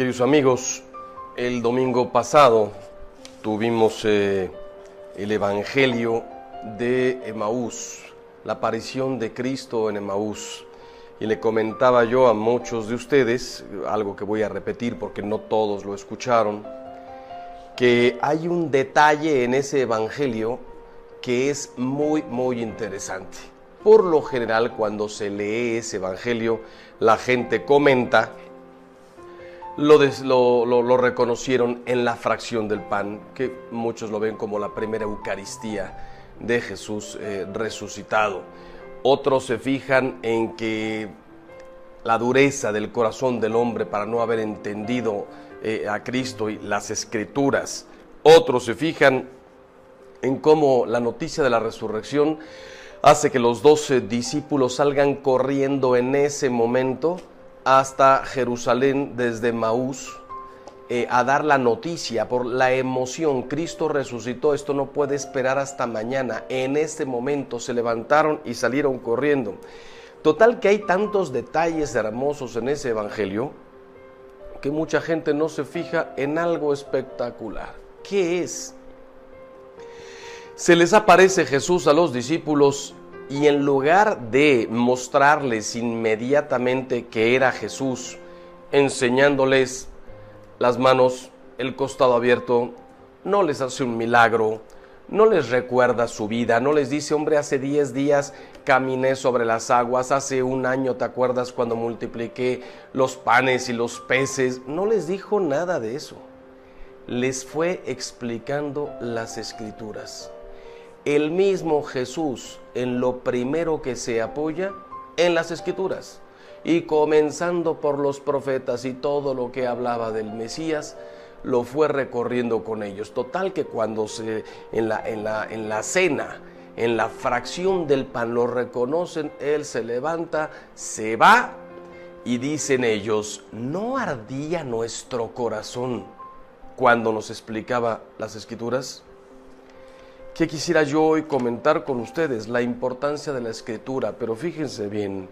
Queridos amigos, el domingo pasado tuvimos el Evangelio de Emaús, la aparición de Cristo en Emaús. Y le comentaba yo a muchos de ustedes, algo que voy a repetir porque no todos lo escucharon, que hay un detalle en ese Evangelio que es muy interesante. Por lo general, cuando se lee ese Evangelio, la gente comenta, lo reconocieron en la fracción del pan, que muchos lo ven como la primera Eucaristía de Jesús resucitado. Otros se fijan en que la dureza del corazón del hombre para no haber entendido a Cristo y las Escrituras. Otros se fijan en cómo la noticia de la resurrección hace que los 12 discípulos salgan corriendo en ese momento hasta Jerusalén desde Emaús a dar la noticia por la emoción. Cristo resucitó, esto no puede esperar hasta mañana. En este momento se levantaron y salieron corriendo. Total que hay tantos detalles hermosos en ese evangelio que mucha gente no se fija en algo espectacular. ¿Qué es? Se les aparece Jesús a los discípulos y en lugar de mostrarles inmediatamente que era Jesús, enseñándoles las manos, el costado abierto, no les hace un milagro, no les recuerda su vida, no les dice, hombre, hace 10 días caminé sobre las aguas, hace un año, ¿te acuerdas cuando multipliqué los panes y los peces? No les dijo nada de eso. Les fue explicando las Escrituras. El mismo Jesús en lo primero que se apoya en las Escrituras, y comenzando por los profetas y todo lo que hablaba del Mesías, lo fue recorriendo con ellos. Total que cuando en la cena, en la fracción del pan, lo reconocen, él se levanta, se va y dicen ellos, ¿no ardía nuestro corazón cuando nos explicaba las Escrituras? ¿Qué quisiera yo hoy comentar con ustedes? La importancia de la Escritura, pero fíjense bien,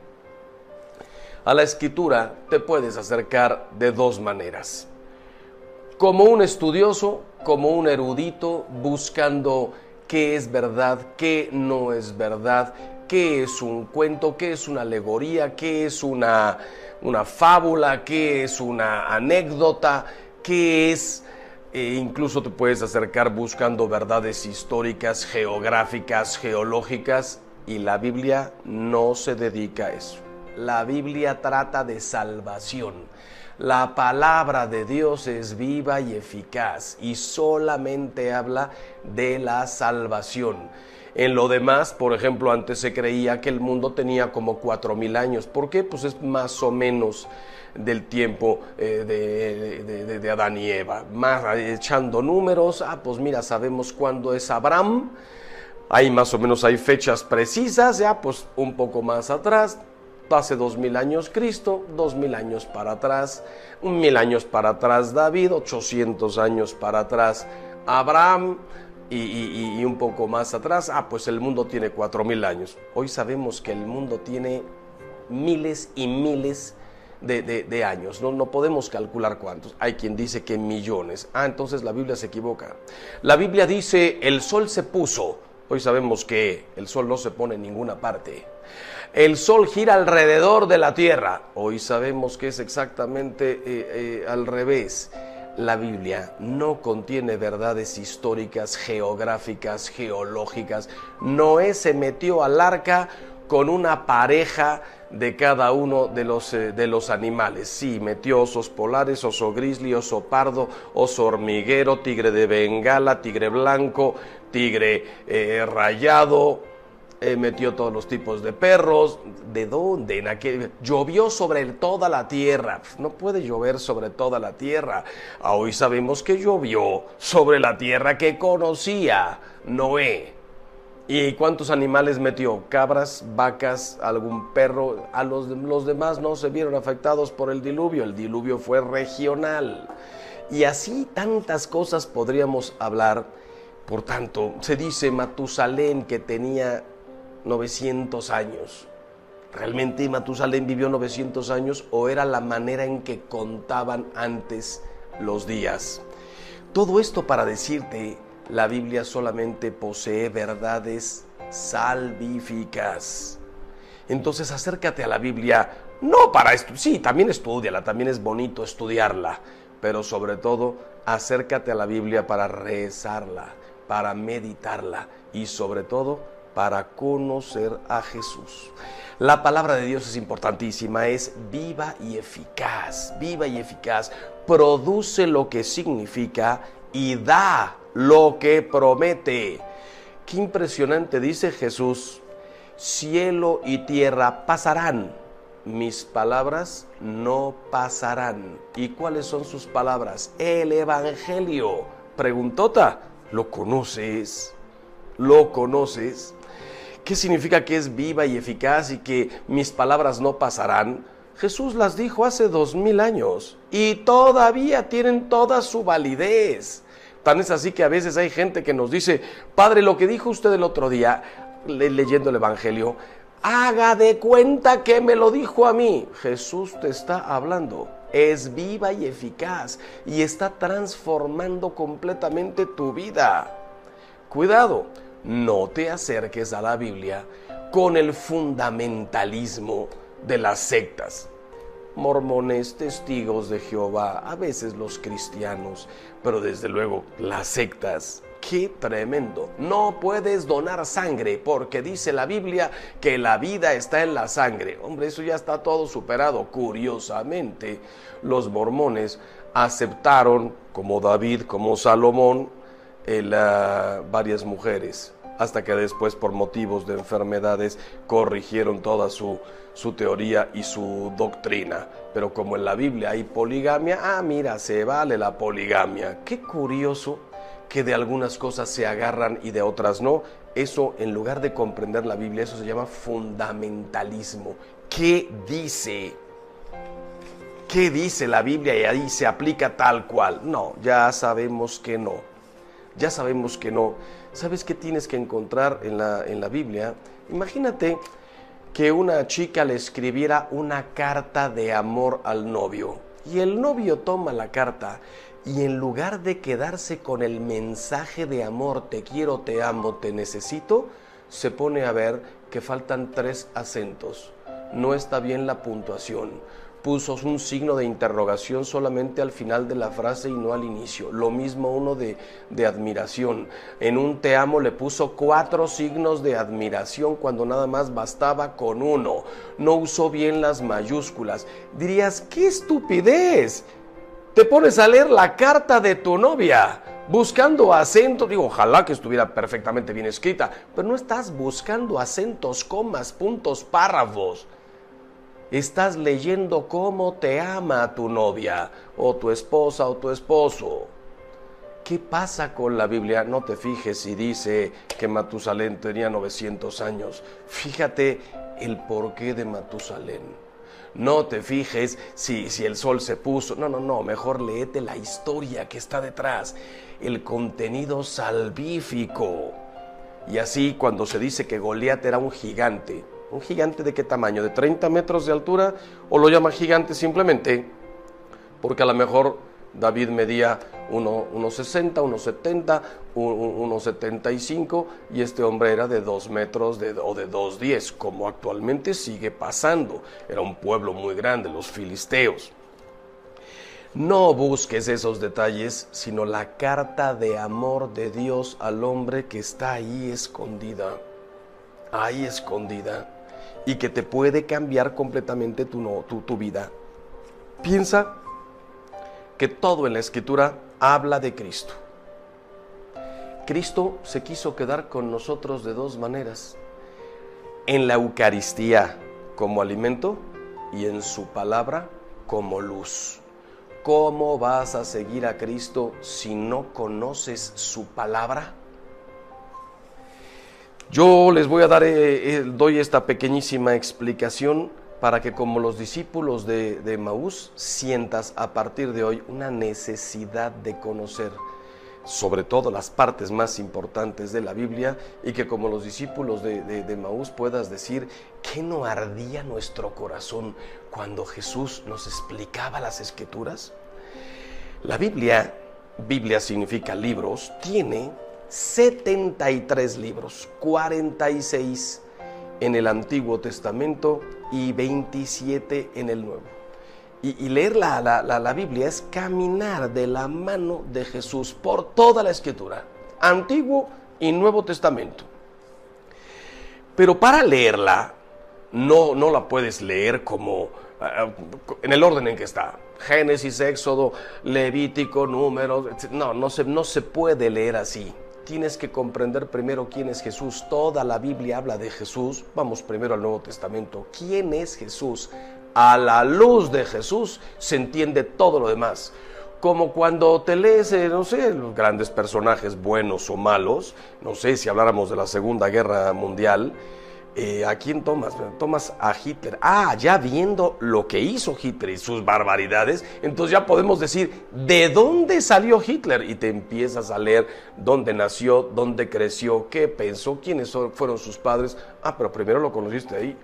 a la Escritura te puedes acercar de dos maneras. Como un estudioso, como un erudito, buscando qué es verdad, qué no es verdad, qué es un cuento, qué es una alegoría, qué es una fábula, qué es una anécdota, qué es... incluso te puedes acercar buscando verdades históricas, geográficas, geológicas, y la Biblia no se dedica a eso. La Biblia trata de salvación. La palabra de Dios es viva y eficaz y solamente habla de la salvación. En lo demás, por ejemplo, antes se creía que el mundo tenía como 4,000 años. ¿Por qué? Pues es más o menos del tiempo de Adán y Eva. Más echando números, pues mira, sabemos cuándo es Abraham. Ahí más o menos hay fechas precisas, ya pues un poco más atrás. Hace 2,000 años Cristo, 2,000 años para atrás, 1,000 años para atrás David, 800 años para atrás Abraham y un poco más atrás, pues el mundo tiene 4,000 años. Hoy sabemos que el mundo tiene miles y miles de años, no podemos calcular cuántos. Hay quien dice que millones. Entonces la Biblia se equivoca. La Biblia dice, el sol se puso. Hoy sabemos que el sol no se pone en ninguna parte. El sol gira alrededor de la tierra. Hoy sabemos que es exactamente al revés. La Biblia no contiene verdades históricas, geográficas, geológicas. Noé se metió al arca con una pareja de cada uno de los animales. Sí, metió osos polares, oso grizzly, oso pardo, oso hormiguero, tigre de Bengala, tigre blanco, tigre rayado. Metió todos los tipos de perros. ¿De dónde? Llovió sobre toda la tierra. No puede llover sobre toda la tierra. Hoy sabemos que llovió sobre la tierra que conocía Noé. ¿Y cuántos animales metió? Cabras, vacas, algún perro. A los demás no se vieron afectados por el diluvio. El diluvio fue regional. Y así tantas cosas podríamos hablar. Por tanto, se dice Matusalén que tenía 900 años. ¿Realmente Matusalén vivió 900 años o era la manera en que contaban antes los días? Todo esto para decirte, la Biblia solamente posee verdades salvíficas. Entonces acércate a la Biblia, no para estudiar, sí, también estúdiala, también es bonito estudiarla, pero sobre todo acércate a la Biblia para rezarla, para meditarla y sobre todo para conocer a Jesús. La palabra de Dios es importantísima, es viva y eficaz, produce lo que significa y da lo que promete. Qué impresionante, dice Jesús: cielo y tierra pasarán, mis palabras no pasarán. ¿Y cuáles son sus palabras? El Evangelio. Preguntota, ¿lo conoces? ¿Lo conoces? ¿Qué significa que es viva y eficaz y que mis palabras no pasarán? Jesús las dijo hace 2000 años y todavía tienen toda su validez. Tan es así que a veces hay gente que nos dice: Padre, lo que dijo usted el otro día, leyendo el Evangelio, haga de cuenta que me lo dijo a mí. Jesús te está hablando, es viva y eficaz y está transformando completamente tu vida. Cuidado, no te acerques a la Biblia con el fundamentalismo de las sectas. Mormones, testigos de Jehová, a veces los cristianos, pero desde luego las sectas. ¡Qué tremendo! No puedes donar sangre porque dice la Biblia que la vida está en la sangre. Hombre, eso ya está todo superado. Curiosamente, los mormones aceptaron, como David, como Salomón, varias mujeres, hasta que después, por motivos de enfermedades, corrigieron toda su teoría y su doctrina. Pero como en la Biblia hay poligamia, mira, se vale la poligamia. Qué curioso que de algunas cosas se agarran y de otras no. Eso, en lugar de comprender la Biblia, eso se llama fundamentalismo. ¿Qué dice? ¿Qué dice la Biblia y ahí se aplica tal cual? No, ya sabemos que no. Ya sabemos que no. ¿Sabes qué tienes que encontrar en la Biblia? Imagínate que una chica le escribiera una carta de amor al novio y el novio toma la carta y en lugar de quedarse con el mensaje de amor, te quiero, te amo, te necesito, se pone a ver que faltan 3 acentos. No está bien la puntuación. Puso un signo de interrogación solamente al final de la frase y no al inicio. Lo mismo uno de admiración. En un te amo le puso 4 signos de admiración cuando nada más bastaba con uno. No usó bien las mayúsculas. Dirías, ¡qué estupidez! Te pones a leer la carta de tu novia buscando acentos. Digo, ojalá que estuviera perfectamente bien escrita, pero no estás buscando acentos, comas, puntos, párrafos. Estás leyendo cómo te ama tu novia, o tu esposa, o tu esposo. ¿Qué pasa con la Biblia? No te fijes si dice que Matusalén tenía 900 años. Fíjate el porqué de Matusalén. No te fijes si el sol se puso. No, mejor léete la historia que está detrás, el contenido salvífico. Y así, cuando se dice que Goliat era un gigante ¿de qué tamaño? ¿De 30 metros de altura? ¿O lo llaman gigante simplemente porque a lo mejor David medía 1,60, 1,70, 1,75 y este hombre era de 2 metros o de 2,10, como actualmente sigue pasando? Era un pueblo muy grande, los filisteos. No busques esos detalles, sino la carta de amor de Dios al hombre que está ahí escondida, y que te puede cambiar completamente tu vida. Piensa que todo en la Escritura habla de Cristo. Cristo se quiso quedar con nosotros de 2 maneras: en la Eucaristía como alimento y en su palabra como luz. ¿Cómo vas a seguir a Cristo si no conoces su palabra? Yo les voy a dar, doy esta pequeñísima explicación para que, como los discípulos de Emaús, sientas a partir de hoy una necesidad de conocer. sobre todo las partes más importantes de la Biblia, y que como los discípulos de Maús puedas decir, ¿qué no ardía nuestro corazón cuando Jesús nos explicaba las Escrituras? La Biblia significa libros, tiene 73 libros, 46 en el Antiguo Testamento y 27 en el Nuevo. Y leer la Biblia es caminar de la mano de Jesús por toda la Escritura, Antiguo y Nuevo Testamento. Pero para leerla, no la puedes leer como en el orden en que está. Génesis, Éxodo, Levítico, Números, no se puede leer así. Tienes que comprender primero quién es Jesús. Toda la Biblia habla de Jesús. Vamos primero al Nuevo Testamento. ¿Quién es Jesús? A la luz de Jesús se entiende todo lo demás. Como cuando te lees, los grandes personajes buenos o malos, no sé, si habláramos de la Segunda Guerra Mundial, ¿a quién tomas? Tomas a Hitler. Ya viendo lo que hizo Hitler y sus barbaridades, entonces ya podemos decir, ¿de dónde salió Hitler? Y te empiezas a leer dónde nació, dónde creció, qué pensó, quiénes fueron sus padres. Pero primero lo conociste ahí.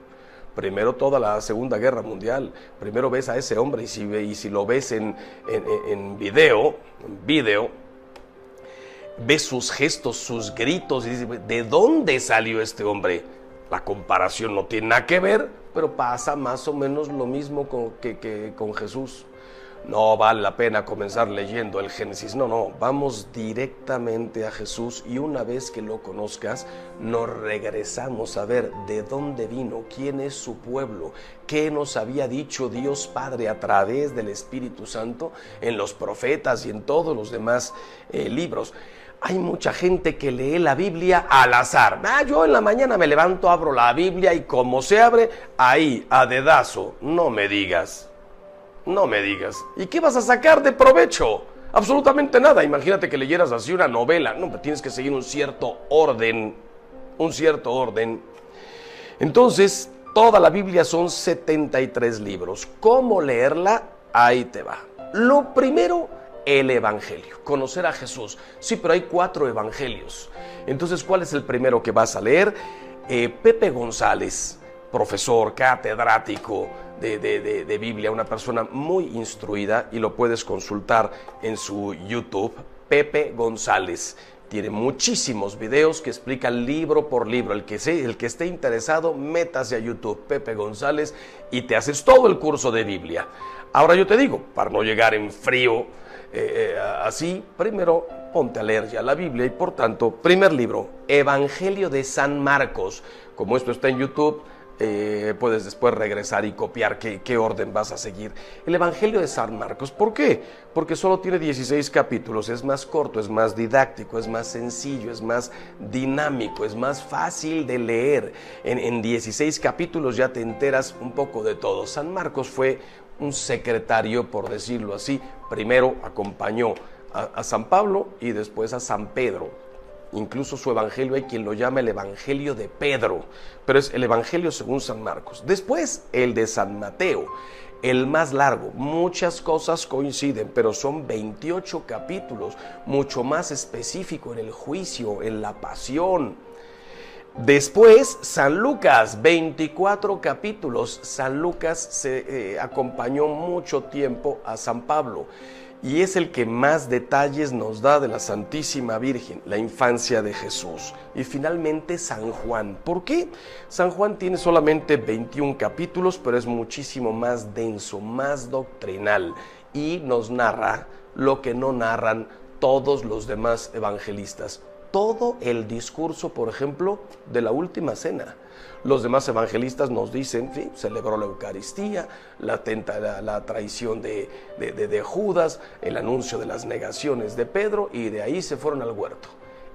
Primero toda la Segunda Guerra Mundial. Primero ves a ese hombre, y si lo ves en video, ves sus gestos, sus gritos, y dices, ¿de dónde salió este hombre? La comparación no tiene nada que ver, pero pasa más o menos lo mismo que con Jesús. No vale la pena comenzar leyendo el Génesis, no, vamos directamente a Jesús, y una vez que lo conozcas, nos regresamos a ver de dónde vino, quién es su pueblo, qué nos había dicho Dios Padre a través del Espíritu Santo en los profetas y en todos los demás libros. Hay mucha gente que lee la Biblia al azar. Yo en la mañana me levanto, abro la Biblia y como se abre, ahí, a dedazo. No me digas. ¿Y qué vas a sacar de provecho? Absolutamente nada. Imagínate que leyeras así una novela. No, tienes que seguir un cierto orden. Entonces, toda la Biblia son 73 libros. ¿Cómo leerla? Ahí te va. Lo primero, el Evangelio, conocer a Jesús. Sí, pero hay 4 evangelios. Entonces, ¿cuál es el primero que vas a leer? Pepe González, profesor, catedrático de Biblia, una persona muy instruida, y lo puedes consultar en su YouTube, Pepe González. Tiene muchísimos videos que explican libro por libro. El que esté interesado, métase a YouTube, Pepe González, y te haces todo el curso de Biblia. Ahora yo te digo, para no llegar en frío, así, primero ponte a leer ya la Biblia, y por tanto, primer libro, Evangelio de San Marcos. Como esto está en YouTube, puedes después regresar y copiar qué orden vas a seguir. El Evangelio de San Marcos, ¿por qué? Porque solo tiene 16 capítulos, es más corto, es más didáctico, es más sencillo, es más dinámico, es más fácil de leer. En 16 capítulos ya te enteras un poco de todo. San Marcos fue un secretario, por decirlo así. Primero acompañó a San Pablo y después a San Pedro. Incluso su evangelio hay quien lo llama el Evangelio de Pedro, pero es el Evangelio según San Marcos. Después el de San Mateo, el más largo. Muchas cosas coinciden, pero son 28 capítulos, mucho más específico en el juicio, en la pasión. Después San Lucas, 24 capítulos. San Lucas se acompañó mucho tiempo a San Pablo, y es el que más detalles nos da de la Santísima Virgen, la infancia de Jesús. Y finalmente San Juan. ¿Por qué? San Juan tiene solamente 21 capítulos, pero es muchísimo más denso, más doctrinal, y nos narra lo que no narran todos los demás evangelistas. Todo el discurso, por ejemplo, de la última cena. Los demás evangelistas nos dicen, sí, celebró la Eucaristía, la traición de Judas, el anuncio de las negaciones de Pedro, y de ahí se fueron al huerto.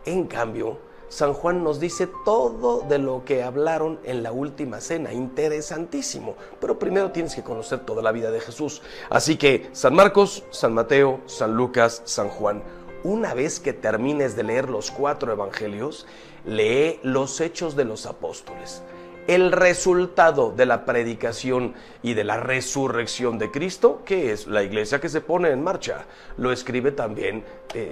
En cambio, San Juan nos dice todo de lo que hablaron en la última cena. Interesantísimo. Pero primero tienes que conocer toda la vida de Jesús. Así que San Marcos, San Mateo, San Lucas, San Juan. Una vez que termines de leer los 4 evangelios, lee los Hechos de los Apóstoles. el resultado de la predicación y de la resurrección de Cristo, que es la iglesia que se pone en marcha. Lo escribe también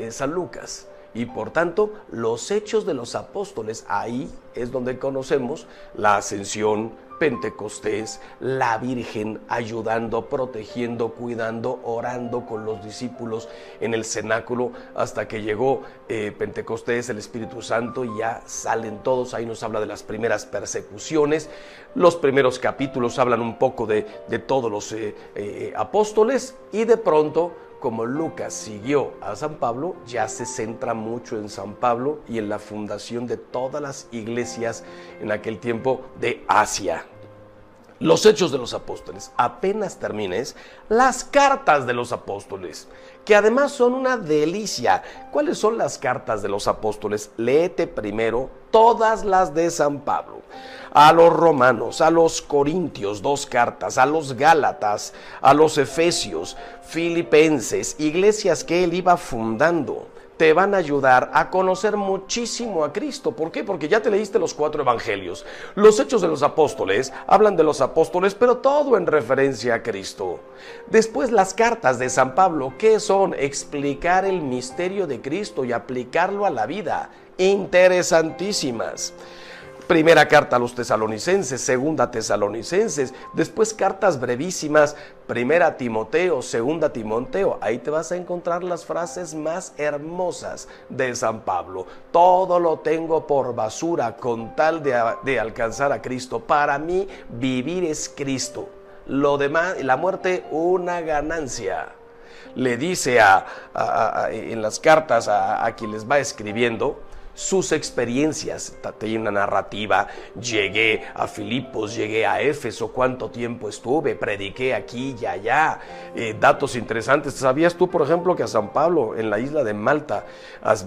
San Lucas. Y por tanto, los hechos de los apóstoles, ahí es donde conocemos la ascensión, Pentecostés, la Virgen ayudando, protegiendo, cuidando, orando con los discípulos en el cenáculo, hasta que llegó Pentecostés, el Espíritu Santo, y ya salen todos. Ahí nos habla de las primeras persecuciones. Los primeros capítulos hablan un poco de todos los apóstoles, y de pronto, como Lucas siguió a San Pablo, ya se centra mucho en San Pablo y en la fundación de todas las iglesias en aquel tiempo de Asia. Los Hechos de los Apóstoles. Apenas termines, las cartas de los apóstoles, que además son una delicia. ¿Cuáles son las cartas de los apóstoles? Léete primero todas las de San Pablo. A los romanos, a los corintios, 2 cartas, a los gálatas, a los efesios, filipenses, iglesias que él iba fundando. Te van a ayudar a conocer muchísimo a Cristo. ¿Por qué? Porque ya te leíste los 4 evangelios. Los Hechos de los Apóstoles hablan de los apóstoles, pero todo en referencia a Cristo. Después, las cartas de San Pablo, ¿qué son? Explicar el misterio de Cristo y aplicarlo a la vida. Interesantísimas. Primera carta a los tesalonicenses, segunda tesalonicenses, después cartas brevísimas, primera Timoteo, segunda Timoteo. Ahí te vas a encontrar las frases más hermosas de San Pablo. Todo lo tengo por basura con tal de alcanzar a Cristo. Para mí vivir es Cristo. Lo demás, la muerte, una ganancia. Le dice en las cartas a quien les va escribiendo sus experiencias. Tiene una narrativa: llegué a Filipos, llegué a Éfeso, cuánto tiempo estuve, prediqué aquí y allá. Datos interesantes. ¿Sabías tú, por ejemplo, que a San Pablo en la isla de Malta,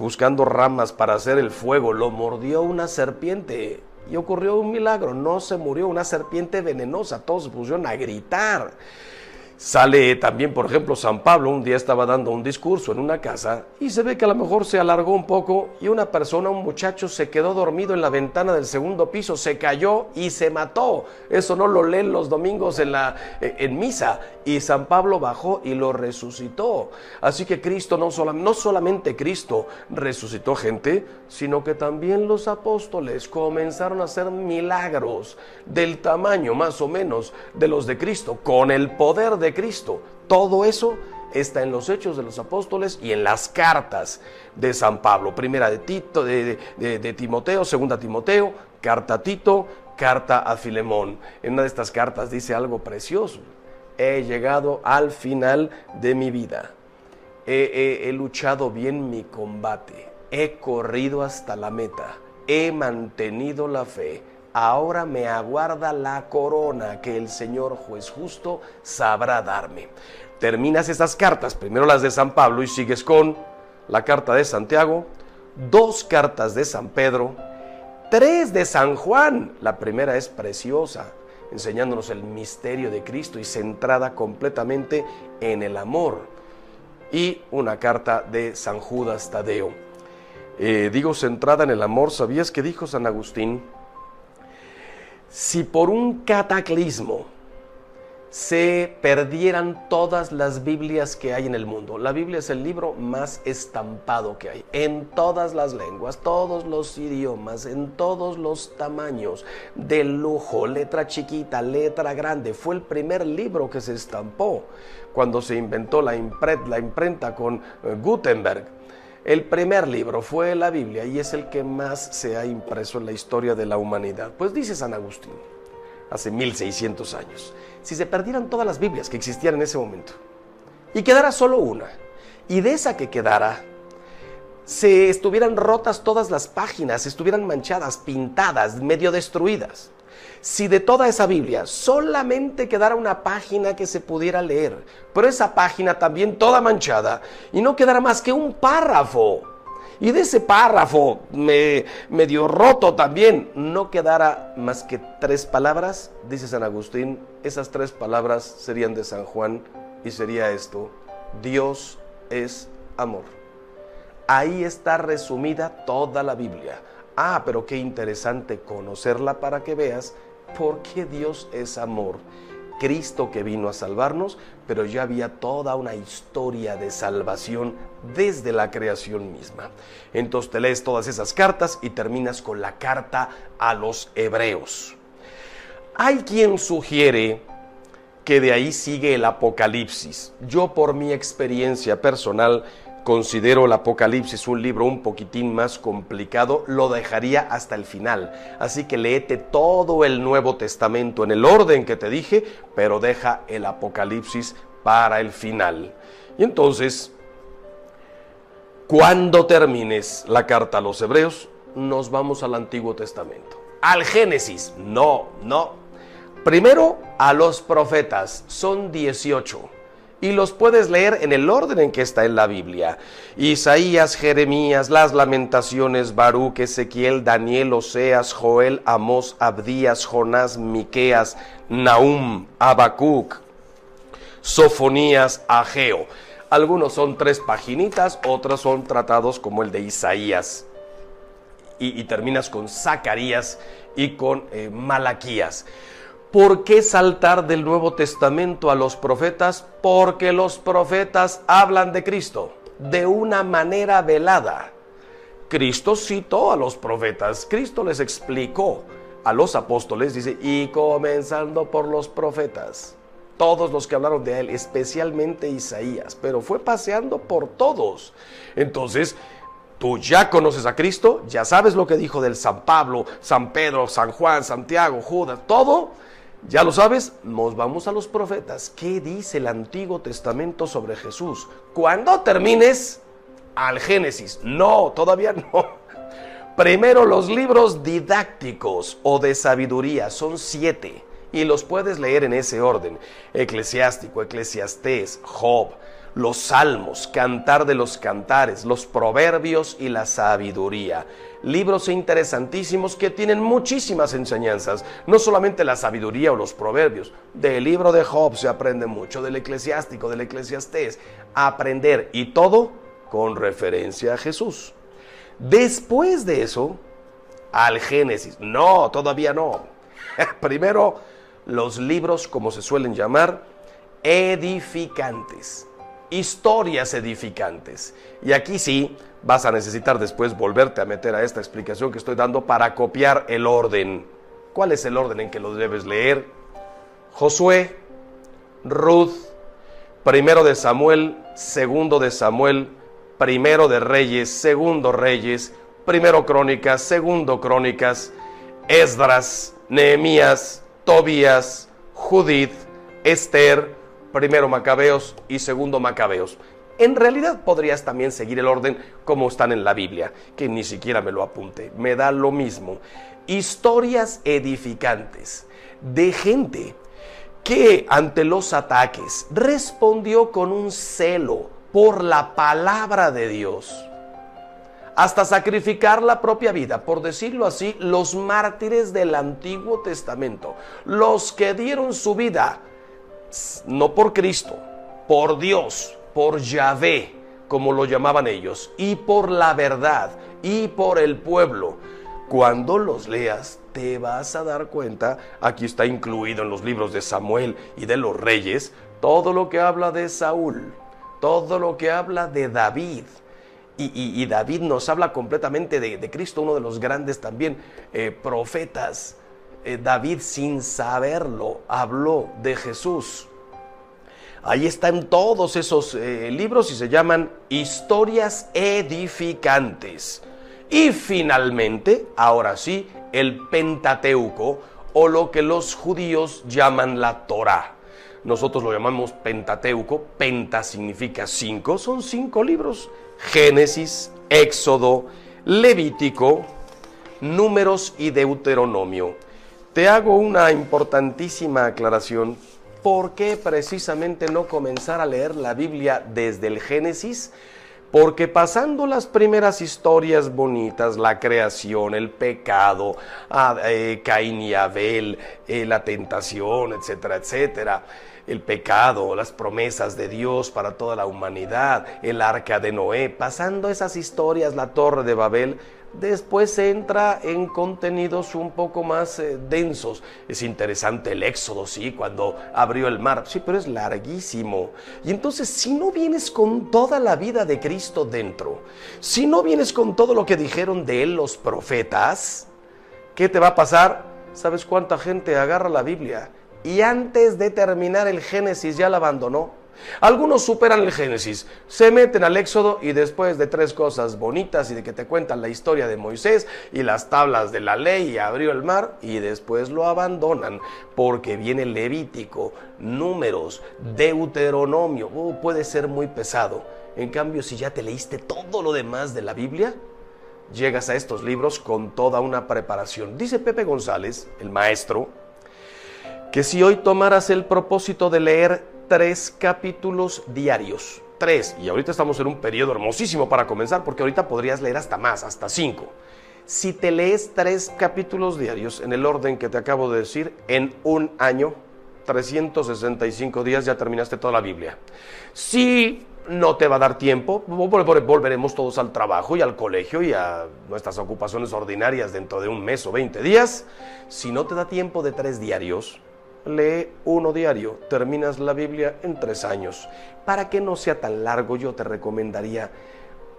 buscando ramas para hacer el fuego, lo mordió una serpiente? Y ocurrió un milagro, no se murió, una serpiente venenosa. Todos se pusieron a gritar. Sale también, por ejemplo, San Pablo. Un día estaba dando un discurso en una casa y se ve que a lo mejor se alargó un poco y una persona, un muchacho, se quedó dormido en la ventana del segundo piso, se cayó y se mató. Eso no lo leen los domingos en misa. Y San Pablo bajó y lo resucitó. Así que Cristo, no solamente Cristo resucitó gente, sino que también los apóstoles comenzaron a hacer milagros del tamaño más o menos de los de Cristo, con el poder de Cristo. Todo eso está en los Hechos de los Apóstoles y en las cartas de San Pablo. Primera de Tito, de Timoteo, segunda Timoteo, carta a Tito, carta a Filemón. En una de estas cartas dice algo precioso: he llegado al final de mi vida, he luchado bien mi combate, he corrido hasta la meta, he mantenido la fe. Ahora me aguarda la corona que el Señor juez justo sabrá darme. Terminas esas cartas, primero las de San Pablo, y sigues con la carta de Santiago, 2 cartas de San Pedro, 3 de San Juan. La primera es preciosa, enseñándonos el misterio de Cristo y centrada completamente en el amor. Y una carta de San Judas Tadeo. Digo centrada en el amor. ¿Sabías que dijo San Agustín? Si por un cataclismo se perdieran todas las Biblias que hay en el mundo. La Biblia es el libro más estampado que hay, en todas las lenguas, todos los idiomas, en todos los tamaños, de lujo, letra chiquita, letra grande. Fue el primer libro que se estampó cuando se inventó la imprenta con Gutenberg. El primer libro fue la Biblia y es el que más se ha impreso en la historia de la humanidad. Pues dice San Agustín, hace 1600 años, si se perdieran todas las Biblias que existían en ese momento y quedara solo una, y de esa que quedara se estuvieran rotas todas las páginas, estuvieran manchadas, pintadas, medio destruidas, si de toda esa Biblia solamente quedara una página que se pudiera leer, pero esa página también toda manchada, y no quedara más que un párrafo, y de ese párrafo medio roto también, no quedara más que 3 palabras, dice San Agustín, esas 3 palabras serían de San Juan, y sería esto: Dios es amor. Ahí está resumida toda la Biblia. Pero qué interesante conocerla para que veas porque Dios es amor. Cristo que vino a salvarnos, pero ya había toda una historia de salvación desde la creación misma. Entonces te lees todas esas cartas y terminas con la carta a los Hebreos. Hay quien sugiere que de ahí sigue el Apocalipsis. Yo, por mi experiencia personal, considero el Apocalipsis un libro un poquitín más complicado, lo dejaría hasta el final. Así que léete todo el Nuevo Testamento en el orden que te dije, pero deja el Apocalipsis para el final. Y entonces, cuando termines la carta a los Hebreos, nos vamos al Antiguo Testamento. Al Génesis, no. Primero a los profetas, son 18. Y los puedes leer en el orden en que está en la Biblia. Isaías, Jeremías, las Lamentaciones, Baruc, Ezequiel, Daniel, Oseas, Joel, Amós, Abdías, Jonás, Miqueas, Nahum, Habacuc, Sofonías, Ageo. Algunos son 3 paginitas, otros son tratados como el de Isaías. Y terminas con Zacarías y con Malaquías. ¿Por qué saltar del Nuevo Testamento a los profetas? Porque los profetas hablan de Cristo de una manera velada. Cristo citó a los profetas, Cristo les explicó a los apóstoles, dice, y comenzando por los profetas, todos los que hablaron de él, especialmente Isaías, pero fue paseando por todos. Entonces, tú ya conoces a Cristo, ya sabes lo que dijo del San Pablo, San Pedro, San Juan, Santiago, Judas, todo. Ya lo sabes, nos vamos a los profetas. ¿Qué dice el Antiguo Testamento sobre Jesús? Cuando termines, al Génesis. No, todavía no. Primero los libros didácticos o de sabiduría, son 7. Y los puedes leer en ese orden. Eclesiástico, Eclesiastés, Job, los Salmos, Cantar de los Cantares, los Proverbios y la Sabiduría. Libros interesantísimos que tienen muchísimas enseñanzas, no solamente la sabiduría o los proverbios. Del libro de Job se aprende mucho, del Eclesiástico, del Eclesiastés, aprender, y todo con referencia a Jesús. Después de eso, al Génesis. No, todavía no. Primero, los libros, como se suelen llamar, edificantes. Historias edificantes. Y aquí sí vas a necesitar después volverte a meter a esta explicación que estoy dando para copiar el orden. ¿Cuál es el orden en que lo debes leer? Josué, Ruth, primero de Samuel, segundo de Samuel, primero de Reyes, segundo Reyes, primero Crónicas, segundo Crónicas, Esdras, Nehemías, Tobías, Judith, Esther, primero Macabeos y segundo Macabeos. En realidad podrías también seguir el orden como están en la Biblia, que ni siquiera me lo apunte, me da lo mismo. Historias edificantes de gente que ante los ataques respondió con un celo por la palabra de Dios, hasta sacrificar la propia vida, por decirlo así, los mártires del Antiguo Testamento, los que dieron su vida, no por Cristo, por Dios, por Yahvé, como lo llamaban ellos, y por la verdad, y por el pueblo. Cuando los leas, te vas a dar cuenta, aquí está incluido en los libros de Samuel y de los Reyes, todo lo que habla de Saúl, todo lo que habla de David. Y David nos habla completamente de Cristo, uno de los grandes también profetas. David, sin saberlo, habló de Jesús. Ahí están todos esos libros y se llaman historias edificantes. Y finalmente, ahora sí, el Pentateuco, o lo que los judíos llaman la Torá. Nosotros lo llamamos Pentateuco. Penta significa 5, son 5 libros. Génesis, Éxodo, Levítico, Números y Deuteronomio. Te hago una importantísima aclaración. ¿Por qué precisamente no comenzar a leer la Biblia desde el Génesis? Porque pasando las primeras historias bonitas, la creación, el pecado, Caín y Abel, la tentación, etcétera, etcétera, el pecado, las promesas de Dios para toda la humanidad, el arca de Noé, pasando esas historias, la torre de Babel, Después se entra en contenidos un poco más densos. Es interesante el Éxodo, sí, cuando abrió el mar, sí, pero es larguísimo. Y entonces, si no vienes con toda la vida de Cristo dentro, si no vienes con todo lo que dijeron de él los profetas, ¿qué te va a pasar? ¿Sabes cuánta gente agarra la Biblia y antes de terminar el Génesis ya la abandonó? Algunos superan el Génesis, se meten al Éxodo y después de 3 cosas bonitas y de que te cuentan la historia de Moisés y las tablas de la ley y abrió el mar, y después lo abandonan porque viene Levítico, Números, Deuteronomio. Puede ser muy pesado. En cambio, si ya te leíste todo lo demás de la Biblia, llegas a estos libros con toda una preparación. Dice Pepe González, el maestro, que si hoy tomaras el propósito de leer 3 capítulos diarios, 3, y ahorita estamos en un periodo hermosísimo para comenzar, porque ahorita podrías leer hasta más, hasta 5. Si te lees 3 capítulos diarios en el orden que te acabo de decir, en un año, 365 días, ya terminaste toda la Biblia. Si no te va a dar tiempo, volveremos todos al trabajo y al colegio y a nuestras ocupaciones ordinarias dentro de un mes o 20 días. Si no te da tiempo de 3 diarios, lee 1 diario, terminas la Biblia en 3 años. Para que no sea tan largo, yo te recomendaría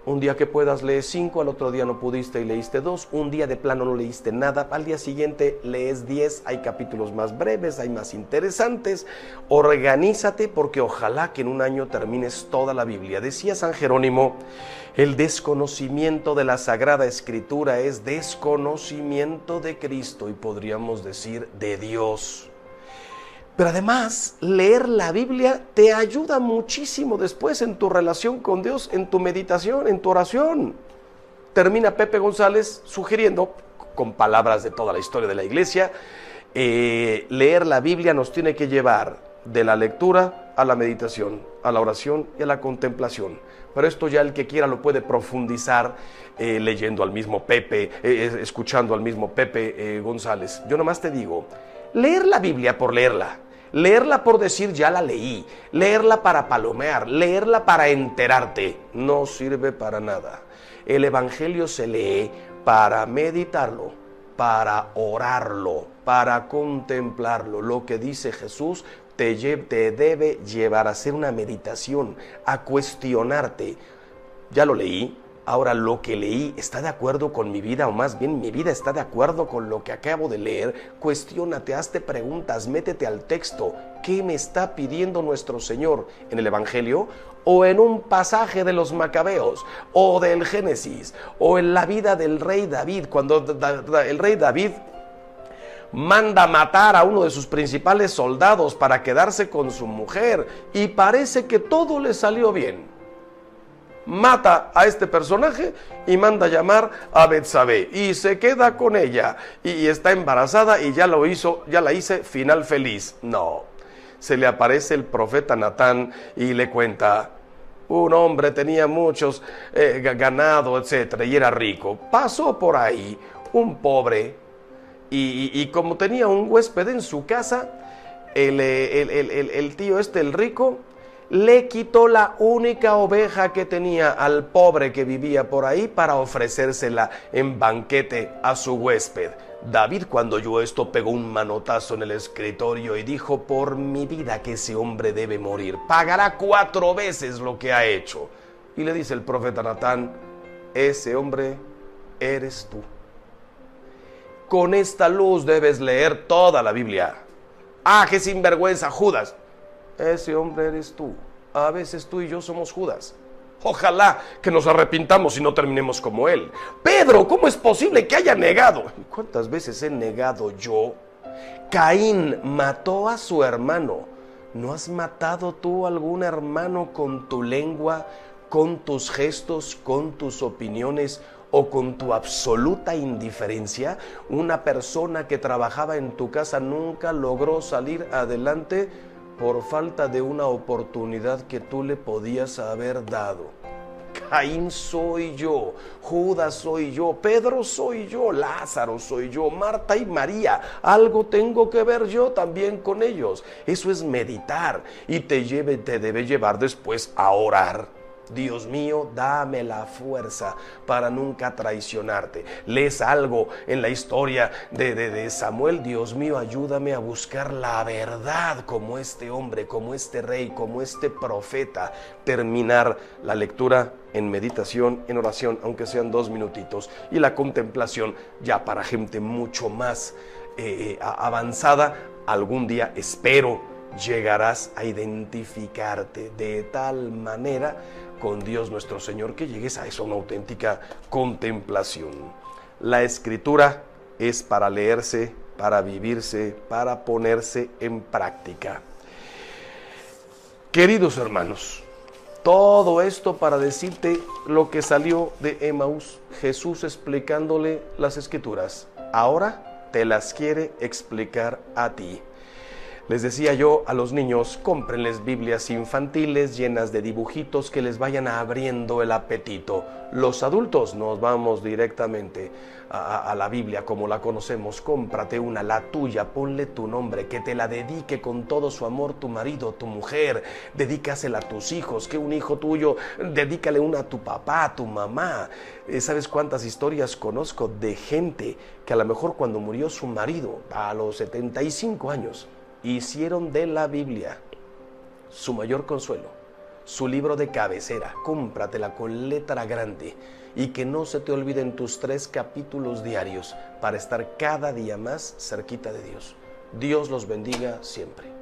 un día que puedas leer 5, al otro día no pudiste y leíste 2, un día de plano no leíste nada, al día siguiente lees 10, hay capítulos más breves, hay más interesantes. Organízate, porque ojalá que en un año termines toda la Biblia. Decía San Jerónimo, el desconocimiento de la Sagrada Escritura es desconocimiento de Cristo, y podríamos decir de Dios. Pero además, leer la Biblia te ayuda muchísimo después en tu relación con Dios, en tu meditación, en tu oración. Termina Pepe González sugiriendo, con palabras de toda la historia de la iglesia, leer la Biblia nos tiene que llevar de la lectura a la meditación, a la oración y a la contemplación. Pero esto ya el que quiera lo puede profundizar leyendo al mismo Pepe, escuchando al mismo Pepe González. Yo nomás te digo, leer la Biblia por leerla, leerla por decir ya la leí, leerla para palomear, leerla para enterarte, no sirve para nada. El Evangelio se lee para meditarlo, para orarlo, para contemplarlo. Lo que dice Jesús te debe llevar a hacer una meditación, a cuestionarte. Ya lo leí. Ahora, lo que leí, ¿está de acuerdo con mi vida? O más bien, ¿mi vida está de acuerdo con lo que acabo de leer? Cuestiónate, hazte preguntas, métete al texto. ¿Qué me está pidiendo nuestro Señor en el Evangelio? O en un pasaje de los Macabeos, o del Génesis, o en la vida del rey David, cuando el rey David manda matar a uno de sus principales soldados para quedarse con su mujer, y parece que todo le salió bien. Mata a este personaje y manda llamar a Betsabé y se queda con ella y está embarazada y ya la hice, final feliz. No, se le aparece el profeta Natán y le cuenta: un hombre tenía muchos ganado, etcétera, y era rico. Pasó por ahí un pobre y como tenía un huésped en su casa, el tío el rico, le quitó la única oveja que tenía al pobre que vivía por ahí para ofrecérsela en banquete a su huésped. David, cuando oyó esto, pegó un manotazo en el escritorio y dijo: por mi vida que ese hombre debe morir, pagará 4 veces lo que ha hecho. Y le dice el profeta Natán: ese hombre eres tú. Con esta luz debes leer toda la Biblia. ¡Ah, qué sinvergüenza, Judas! Ese hombre eres tú. A veces tú y yo somos Judas. Ojalá que nos arrepintamos y no terminemos como él. Pedro, ¿cómo es posible que haya negado? ¿Cuántas veces he negado yo? Caín mató a su hermano. ¿No has matado tú a algún hermano con tu lengua, con tus gestos, con tus opiniones o con tu absoluta indiferencia? Una persona que trabajaba en tu casa nunca logró salir adelante por falta de una oportunidad que tú le podías haber dado. Caín soy yo, Judas soy yo, Pedro soy yo, Lázaro soy yo, Marta y María. Algo tengo que ver yo también con ellos. Eso es meditar y te debe llevar después a orar. Dios mío, dame la fuerza para nunca traicionarte. Lees algo en la historia de Samuel, Dios mío, ayúdame a buscar la verdad como este hombre, como este rey, como este profeta. Terminar la lectura en meditación, en oración, aunque sean 2 minutitos, y la contemplación ya para gente mucho más avanzada. Algún día, espero, llegarás a identificarte de tal manera con Dios nuestro Señor que llegues a eso, una auténtica contemplación. La Escritura es para leerse, para vivirse, para ponerse en práctica. Queridos hermanos, todo esto para decirte lo que salió de Emaús, Jesús explicándole las Escrituras. Ahora te las quiere explicar a ti. Les decía yo a los niños, cómprenles Biblias infantiles llenas de dibujitos que les vayan abriendo el apetito. Los adultos nos vamos directamente a la Biblia como la conocemos. Cómprate una, la tuya, ponle tu nombre, que te la dedique con todo su amor tu marido, tu mujer. Dedícasela a tus hijos, que un hijo tuyo, dedícale una a tu papá, a tu mamá. ¿Sabes cuántas historias conozco de gente que a lo mejor cuando murió su marido, a los 75 años, hicieron de la Biblia su mayor consuelo, su libro de cabecera? Cómpratela con letra grande y que no se te olviden tus 3 capítulos diarios para estar cada día más cerquita de Dios. Dios los bendiga siempre.